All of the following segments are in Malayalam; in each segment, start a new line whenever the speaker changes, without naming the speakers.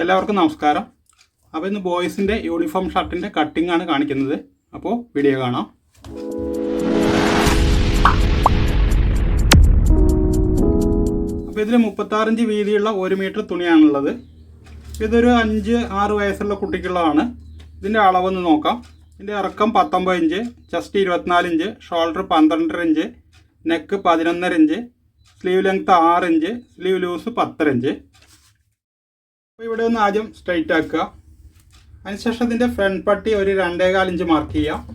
എല്ലാവർക്കും നമസ്കാരം. അപ്പോൾ ഇന്ന് ബോയ്സിൻ്റെ യൂണിഫോം ഷർട്ടിൻ്റെ കട്ടിംഗ് ആണ് കാണിക്കുന്നത്. അപ്പോൾ വീഡിയോ കാണാം. അപ്പോൾ ഇതിൽ 36 ഇഞ്ച് വീതിയുള്ള 1 മീറ്റർ തുണിയാണുള്ളത്. ഇതൊരു 5-6 വയസ്സുള്ള കുട്ടിക്കുള്ളതാണ്. ഇതിൻ്റെ അളവൊന്ന് നോക്കാം. ഇതിൻ്റെ ഇറക്കം 19 inch, chest 24 inch, shoulder 12.5 inch, neck 11.5 inch, sleeve length 6 inch, sleeve loose 10 inch. അപ്പോൾ ഇവിടെ ഒന്ന് ആദ്യം സ്ട്രൈറ്റ് ആക്കുക. അതിനുശേഷം ഇതിൻ്റെ ഫ്രണ്ട് പട്ടി ഒരു 2.25 ഇഞ്ച് മാർക്ക് ചെയ്യുക.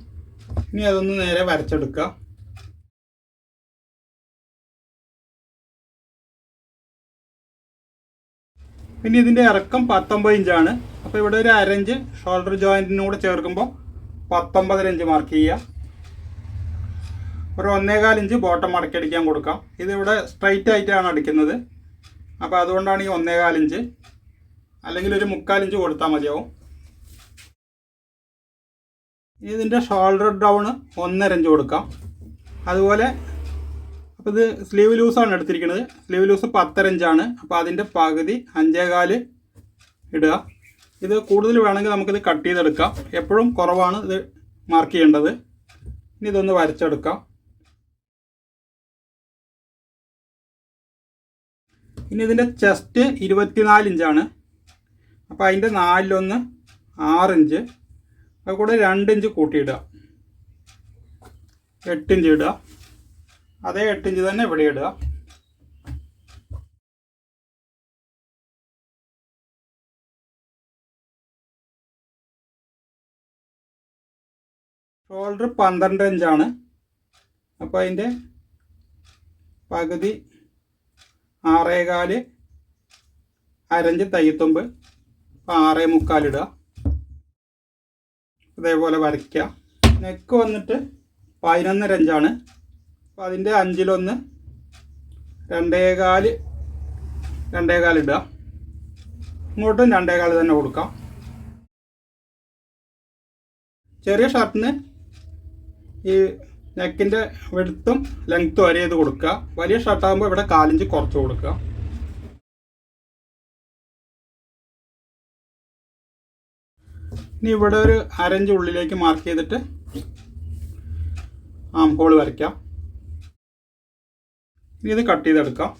ഇനി അതൊന്ന് നേരെ വരച്ചെടുക്കുക. പിന്നെ ഇതിൻ്റെ ഇറക്കം 19 ഇഞ്ചാണ്. അപ്പോൾ ഇവിടെ ഒരു 1/2 ഇഞ്ച് ഷോൾഡർ ജോയിൻറ്റിനും കൂടെ ചേർക്കുമ്പോൾ 19.5 ഇഞ്ച് മാർക്ക് ചെയ്യുക. ഒരു 1.25 ഇഞ്ച് ബോട്ടം മടക്കിയടിക്കാൻ കൊടുക്കാം. ഇതിവിടെ സ്ട്രൈറ്റ് ആയിട്ടാണ് അടിക്കുന്നത്. അപ്പോൾ അതുകൊണ്ടാണ് ഈ 1.25 ഇഞ്ച്, അല്ലെങ്കിൽ ഒരു 3/4 ഇഞ്ച് കൊടുത്താൽ മതിയാവും. ഇതിൻ്റെ ഷോൾഡർ ഡൗൺ 1.5 ഇഞ്ച് കൊടുക്കാം. അതുപോലെ അപ്പോൾ ഇത് സ്ലീവ് ലൂസാണ് എടുത്തിരിക്കുന്നത്. സ്ലീവ് ലൂസ് 10.5 ഇഞ്ചാണ്. അപ്പോൾ അതിൻ്റെ പകുതി 5.25 ഇടുക. ഇത് കൂടുതൽ വേണമെങ്കിൽ നമുക്കിത് കട്ട് ചെയ്തെടുക്കാം. എപ്പോഴും കുറവാണ് ഇത് മാർക്ക് ചെയ്യേണ്ടത്. ഇനി ഇതൊന്ന് വരച്ചെടുക്കാം. ഇനി ഇതിൻ്റെ ചെസ്റ്റ് 24 ഇഞ്ചാണ്. അപ്പോൾ അതിൻ്റെ 4/1 6 ഇഞ്ച്, അത് കൂടെ 2 ഇഞ്ച് കൂട്ടിയിടുക, 8 ഇഞ്ച് ഇടുക. അതേ 8 ഇഞ്ച് തന്നെ ഇവിടെ ഇടുക. ഷോൾഡർ 12 ഇഞ്ചാണ്. അപ്പോൾ അതിൻ്റെ പകുതി 6.25, 1/2 ഇഞ്ച് തയ്യത്തുമ്പ്, 6.25 ഇടുക. അതേപോലെ വരയ്ക്കുക. നെക്ക് വന്നിട്ട് 11.5 ഇഞ്ചാണ്. അപ്പോൾ അതിൻ്റെ 5/1 2.25 ഇടുക. ഇങ്ങോട്ടും 2.25 തന്നെ കൊടുക്കാം. ചെറിയ ഷർട്ടിന് ഈ നെക്കിൻ്റെ വെടുത്തും ലെങ്ത്തും ഒരേ ഇത് കൊടുക്കുക. വലിയ ഷർട്ടാകുമ്പോൾ ഇവിടെ 4 ഇഞ്ച് കുറച്ച് കൊടുക്കുക. ഇനി ഇവിടെ ഒരു 1/2 ഇഞ്ച് ഉള്ളിലേക്ക് മാർക്ക് ചെയ്തിട്ട് ആം ഹോൾ വരയ്ക്കാം. ഇനി ഇത് കട്ട് ചെയ്തെടുക്കാം.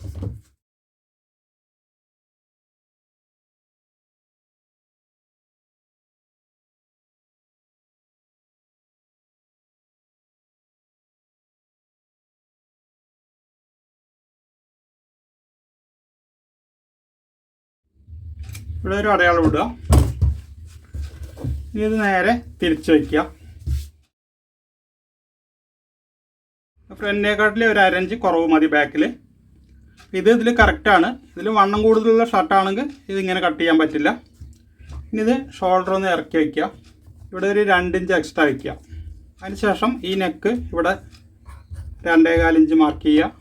ഇവിടെ ഒരു അടയാളം ഇടുക. ഇനി ഇത് നേരെ തിരിച്ച് വയ്ക്കുക. ഫ്രണ്ടിനെക്കാട്ടിൽ ഒരു 1/2 ഇഞ്ച് കുറവ് മതി ബാക്കിൽ. ഇതിൽ കറക്റ്റാണ്. ഇതിൽ വണ്ണം കൂടുതലുള്ള ഷർട്ടാണെങ്കിൽ ഇതിങ്ങനെ കട്ട് ചെയ്യാൻ പറ്റില്ല. ഇനി ഇത് ഷോൾഡർ ഒന്ന് ഇറക്കി വയ്ക്കുക. ഇവിടെ ഒരു 2 ഇഞ്ച് എക്സ്ട്രാ വയ്ക്കുക. അതിനുശേഷം ഈ നെക്ക് ഇവിടെ 2.25 ഇഞ്ച് മാർക്ക് ചെയ്യുക.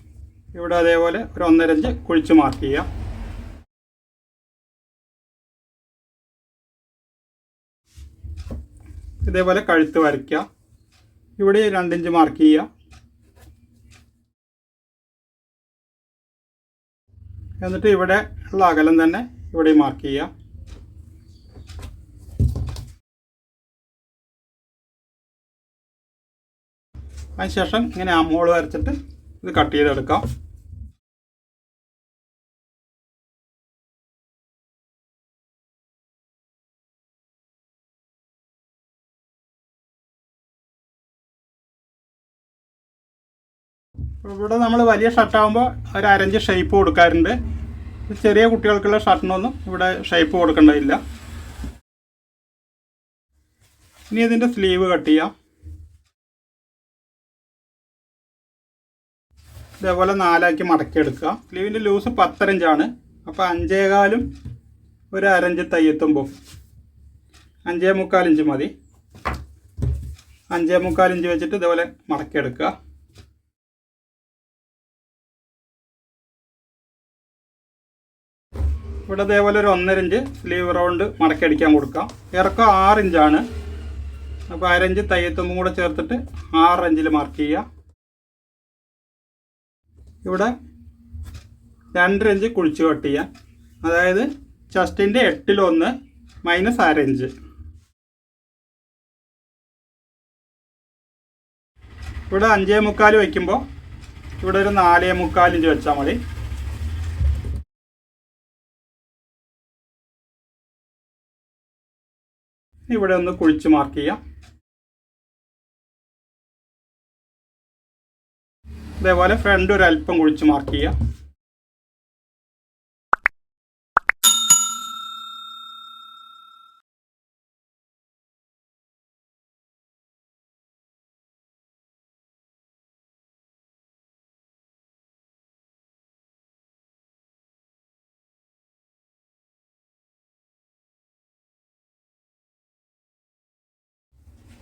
ഇവിടെ അതേപോലെ ഒരു 1.5 ഇഞ്ച് കുഴിച്ച് മാർക്ക് ചെയ്യുക. ഇതേപോലെ കഴുത്ത് വരയ്ക്കുക. ഇവിടെ 2 ഇഞ്ച് മാർക്ക് ചെയ്യുക. എന്നിട്ട് ഇവിടെ ഉള്ള അകലം തന്നെ ഇവിടെ മാർക്ക് ചെയ്യുക. അതിനുശേഷം ഇങ്ങനെ ആം ഹോൾ വരച്ചിട്ട് ഇത് കട്ട് ചെയ്തെടുക്കാം. ഇവിടെ നമ്മൾ വലിയ ഷർട്ടാകുമ്പോൾ ഒരു 1/2 ഇഞ്ച് ഷേപ്പ് കൊടുക്കാറുണ്ട്. ചെറിയ കുട്ടികൾക്കുള്ള ഷർട്ടിനൊന്നും ഇവിടെ ഷേപ്പ് കൊടുക്കേണ്ടതില്ല. ഇനി ഇതിൻ്റെ സ്ലീവ് കട്ട് ചെയ്യാം. ഇതേപോലെ 4 മടക്കിയെടുക്കുക. സ്ലീവിൻ്റെ ലൂസ് 10.5 ഇഞ്ചാണ്. അപ്പോൾ 5.25 ഒരു 1/2 ഇഞ്ച് തയ്യെത്തുമ്പോൾ 5.25 ഇഞ്ച് മതി. 5.25 ഇഞ്ച് വെച്ചിട്ട് ഇതേപോലെ മടക്കിയെടുക്കുക. ഇവിടെ അതേപോലെ ഒരു 1.5 ഇഞ്ച് സ്ലീവ് റൗണ്ട് മടക്കിയടിക്കാൻ കൊടുക്കാം. ഇറക്കം 6 ഇഞ്ചാണ്. അപ്പോൾ 1/2 ഇഞ്ച് തയ്യത്തുമ്പും കൂടെ ചേർത്തിട്ട് 6 ഇഞ്ചിൽ മാർക്ക് ചെയ്യുക. ഇവിടെ 2.5 ഇഞ്ച് കുഴിച്ച് കട്ട് ചെയ്യാൻ. അതായത് ചെസ്റ്റിൻ്റെ 8-1 മൈനസ് അര ഇഞ്ച്. ഇവിടെ 5.25 വയ്ക്കുമ്പോൾ ഇവിടെ ഒരു 4.25 ഇഞ്ച് വെച്ചാൽ മതി. ഇവിടെ ഒന്ന് കുഴിച്ച് മാർക്ക് ചെയ്യാം. ഇതേപോലെ ഫ്രണ്ട് ഒരു അല്പം കുഴിച്ച് മാർക്ക് ചെയ്യാം.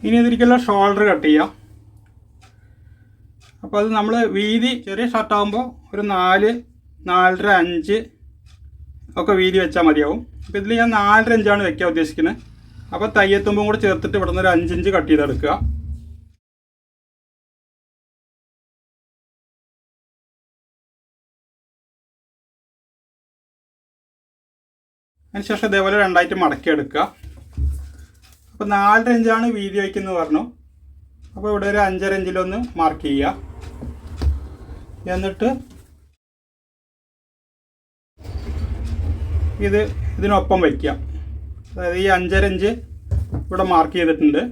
ഇനി ഇതിലേക്കുള്ള ഷോൾഡർ കട്ട് ചെയ്യാം. അപ്പോൾ അത് നമ്മൾ വീതി ചെറിയ ഷർട്ടാകുമ്പോൾ ഒരു 4, 4.5, 5 ഒക്കെ വീതി വെച്ചാൽ മതിയാവും. അപ്പോൾ ഇതിൽ ഞാൻ 4.5 ഇഞ്ചാണ് വെക്കാൻ ഉദ്ദേശിക്കുന്നത്. അപ്പോൾ തയ്യത്തുമ്പും കൂടെ ചേർത്തിട്ട് ഇവിടെ നിന്ന് ഒരു 5 ഇഞ്ച് കട്ട് ചെയ്തെടുക്കുക. അതിനുശേഷം ഇതേപോലെ 2ആയിട്ട് മടക്കി എടുക്കുക. അപ്പോൾ 4.5 ഇഞ്ചാണ് വീതി വയ്ക്കുന്നത് പറഞ്ഞു. അപ്പോൾ ഇവിടെ ഒരു 5.5 ഇഞ്ചിലൊന്ന് മാർക്ക് ചെയ്യുക. എന്നിട്ട് ഇതിനൊപ്പം വയ്ക്കുക. അതായത് ഈ 5.5 ഇഞ്ച് ഇവിടെ മാർക്ക് ചെയ്തിട്ടുണ്ട്.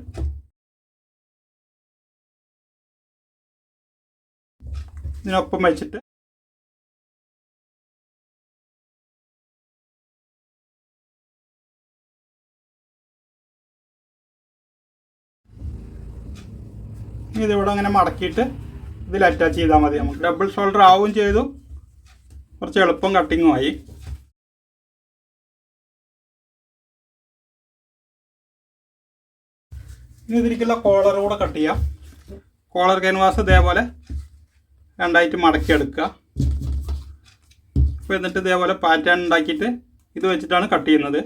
ഇതിനൊപ്പം വെച്ചിട്ട് ഇതിവിടെ അങ്ങനെ മടക്കിയിട്ട് ഇതിൽ അറ്റാച്ച് ചെയ്താൽ മതി. നമുക്ക് ഡബിൾ ഷോൾഡർ ആവുകയും ചെയ്തു, കുറച്ച് എളുപ്പം കട്ടിങ്ങും ആയി. ഇനി ഇതിലേക്കുള്ള കോളർ കൂടെ കട്ട് ചെയ്യാം. കോളർ ക്യാൻവാസ് ഇതേപോലെ 2ആയിട്ട് മടക്കിയെടുക്കുക. അപ്പോൾ എന്നിട്ട് ഇതേപോലെ പാറ്റേൺ ഉണ്ടാക്കിയിട്ട് ഇത് വെച്ചിട്ടാണ് കട്ട് ചെയ്യുന്നത്.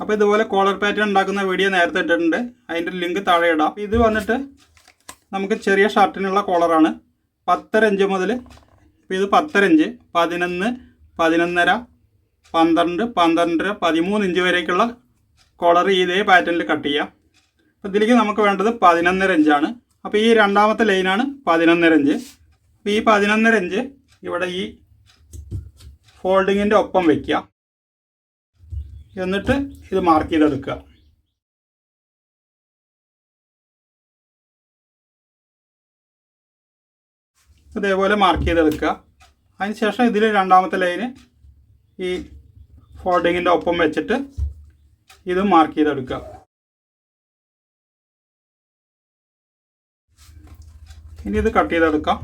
അപ്പോൾ ഇതുപോലെ കോളർ പാറ്റേൺ ഉണ്ടാക്കുന്ന വീഡിയോ നേരത്തെ ഇട്ടിട്ടുണ്ട്, അതിൻ്റെ ലിങ്ക് താഴെ ഇടാം. ഇത് വന്നിട്ട് നമുക്ക് ചെറിയ ഷർട്ടിനുള്ള കോളറാണ്. 10.5 ഇഞ്ച് മുതൽ, ഇപ്പോൾ ഇത് 10.5 ഇഞ്ച്, 11, 11.5, 12, 12.5, 13 ഇഞ്ച് വരേക്കുള്ള കോളർ ഇതേ പാറ്റേണിൽ കട്ട് ചെയ്യാം. അപ്പോൾ ഇതിലേക്ക് നമുക്ക് വേണ്ടത് 11.5 ഇഞ്ചാണ്. അപ്പോൾ ഈ രണ്ടാമത്തെ ലൈനാണ് 11.5 ഇഞ്ച്. അപ്പോൾ ഈ 11.5 ഇഞ്ച് ഇവിടെ ഈ ഫോൾഡിങ്ങിൻ്റെ ഒപ്പം വയ്ക്കുക. എന്നിട്ട് ഇത് മാർക്ക് ചെയ്തെടുക്കുക. ഇതേപോലെ മാർക്ക് ചെയ്തെടുക്കുക. അതിനുശേഷം ഇതിൽ രണ്ടാമത്തെ ലൈന് ഈ ഫോൾഡിങ്ങിൻ്റെ ഒപ്പം വെച്ചിട്ട് ഇത് മാർക്ക് ചെയ്തെടുക്കുക. ഇനി ഇത് കട്ട് ചെയ്തെടുക്കാം.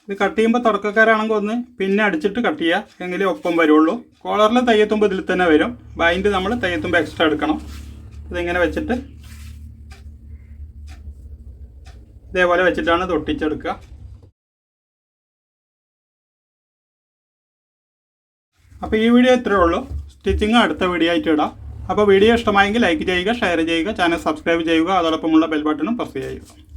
ഇത് കട്ട് ചെയ്യുമ്പോൾ തുടക്കക്കാരാണെങ്കിൽ ഒന്ന് പിന്നെ അടിച്ചിട്ട് കട്ട് ചെയ്യുക, എങ്കിലേ ഒപ്പം വരുള്ളൂ. കോളറിൽ തയ്യത്തുമ്പ് ഇതിൽ തന്നെ വരും. ബൈൻഡ് നമ്മൾ തയ്യത്തുമ്പ് എക്സ്ട്രാ എടുക്കണം. ഇതിങ്ങനെ വെച്ചിട്ട് ഇതേപോലെ വെച്ചിട്ടാണ് തൊട്ടിച്ചെടുക്കുക. അപ്പോൾ ഈ വീഡിയോ ഇത്രയേ ഉള്ളൂ. സ്റ്റിച്ചിങ് അടുത്ത വീഡിയോ ആയിട്ട് ഇടാം. അപ്പോൾ വീഡിയോ ഇഷ്ടമായെങ്കിൽ ലൈക്ക് ചെയ്യുക, ഷെയർ ചെയ്യുക, ചാനൽ സബ്സ്ക്രൈബ് ചെയ്യുക, അതോടൊപ്പമുള്ള ബെൽ ബട്ടണും പ്രസ് ചെയ്യുക.